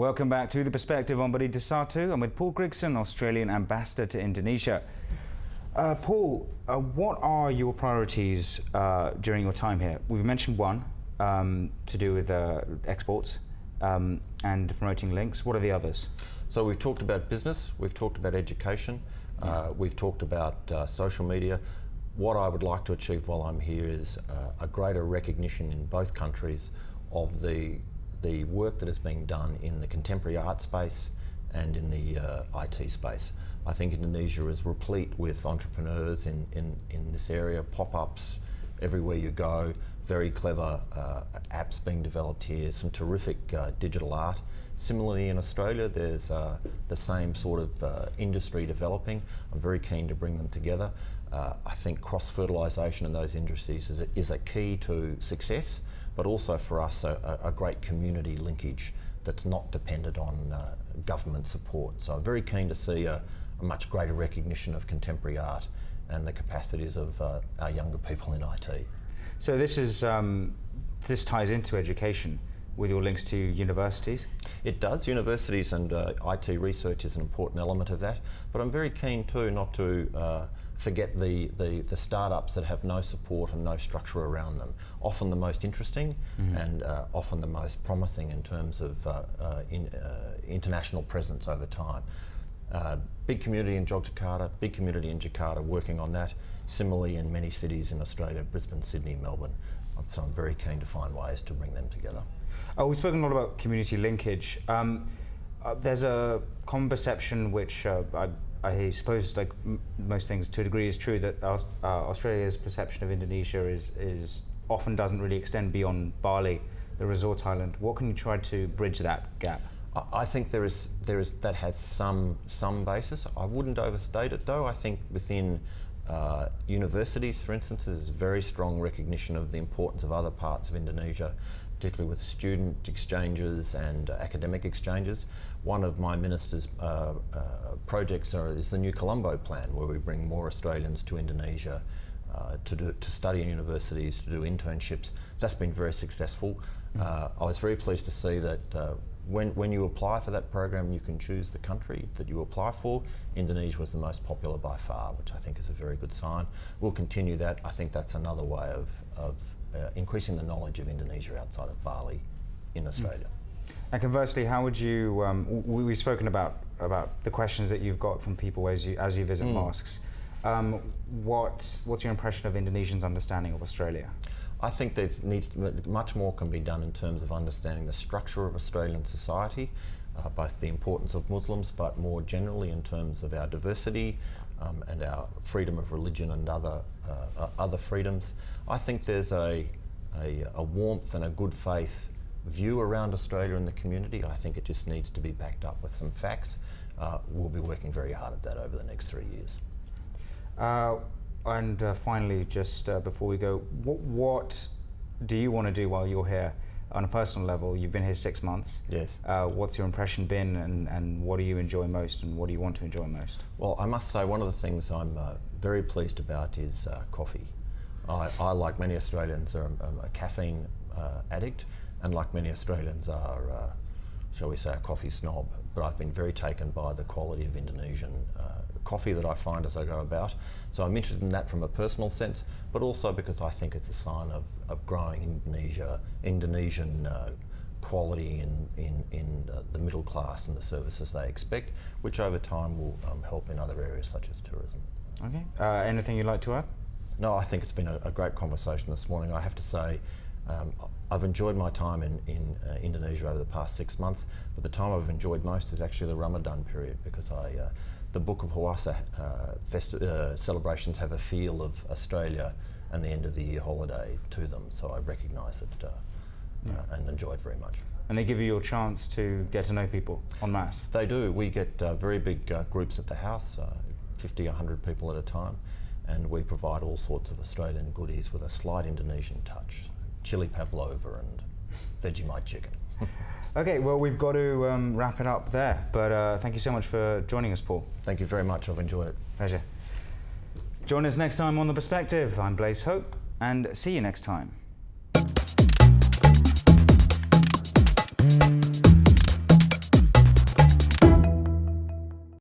Welcome back to The Perspective on Berita Satu. I'm with Paul Grigson, Australian Ambassador to Indonesia. Paul, what are your priorities during your time here? We've mentioned one, to do with exports and promoting links. What are the others? So we've talked about business, we've talked about education, we've talked about social media. What I would like to achieve while I'm here is a greater recognition in both countries of the work that is being done in the contemporary art space and in the IT space. I think Indonesia is replete with entrepreneurs in this area, pop-ups everywhere you go, very clever apps being developed here, some terrific digital art. Similarly in Australia, there's the same sort of industry developing. I'm very keen to bring them together. I think cross-fertilisation in those industries is a key to success, but also for us a great community linkage that's not dependent on government support. So I'm very keen to see a much greater recognition of contemporary art and the capacities of our younger people in IT. So this ties into education with your links to universities? It does. Universities and IT research is an important element of that, but I'm very keen too not to forget the startups that have no support and no structure around them. Often the most interesting and often the most promising in terms of international presence over time. Big community in Yogyakarta, big community in Jakarta working on that. Similarly in many cities in Australia, Brisbane, Sydney, Melbourne. So I'm very keen to find ways to bring them together. We've spoken a lot about community linkage. There's a common perception which I suppose, like most things to a degree, is true, that Australia's perception of Indonesia is often doesn't really extend beyond Bali, the resort island. What can you try to bridge that gap? I think there is that has some basis. I wouldn't overstate it though. I think within universities, for instance, there's very strong recognition of the importance of other parts of Indonesia, particularly with student exchanges and academic exchanges. One of my minister's projects is the New Colombo plan, where we bring more Australians to Indonesia to study in universities, to do internships. That's been very successful. I was very pleased to see that when you apply for that program, you can choose the country that you apply for. Indonesia was the most popular by far, which I think is a very good sign. We'll continue that. I think that's another way of increasing the knowledge of Indonesia outside of Bali in Australia. And conversely, how would you, we've spoken about the questions that you've got from people as you visit mosques. What's your impression of Indonesians' understanding of Australia? I think much more can be done in terms of understanding the structure of Australian society, both the importance of Muslims, but more generally in terms of our diversity and our freedom of religion and other freedoms. I think there's a warmth and a good faith view around Australia and the community. I think it just needs to be backed up with some facts. We'll be working very hard at that over the next 3 years. And finally, just before we go, what do you want to do while you're here on a personal level? You've been here 6 months. Yes. What's your impression been, and what do you enjoy most, and what do you want to enjoy most? Well, I must say one of the things I'm very pleased about is coffee. I, like many Australians, am a caffeine addict, and like many Australians are, shall we say, a coffee snob. But I've been very taken by the quality of Indonesian coffee that I find as I go about. So I'm interested in that from a personal sense, but also because I think it's a sign of growing Indonesian quality in the middle class and the services they expect, which over time will help in other areas such as tourism. Okay. Anything you'd like to add? No, I think it's been a great conversation this morning. I have to say, I've enjoyed my time in Indonesia over the past 6 months, but the time I've enjoyed most is actually the Ramadan period, because the Buka Puasa celebrations have a feel of Australia and the end of the year holiday to them, so I recognise it and enjoy it very much. And they give you your chance to get to know people en masse? They do. We get very big groups at the house, 50, 100 people at a time, and we provide all sorts of Australian goodies with a slight Indonesian touch. Chili pavlova and Vegemite chicken. Okay, well, we've got to wrap it up there, but thank you so much for joining us, Paul. Thank you very much. I've enjoyed it. Pleasure. Join us next time on The Perspective. I'm Blaise Hope, and see you next time.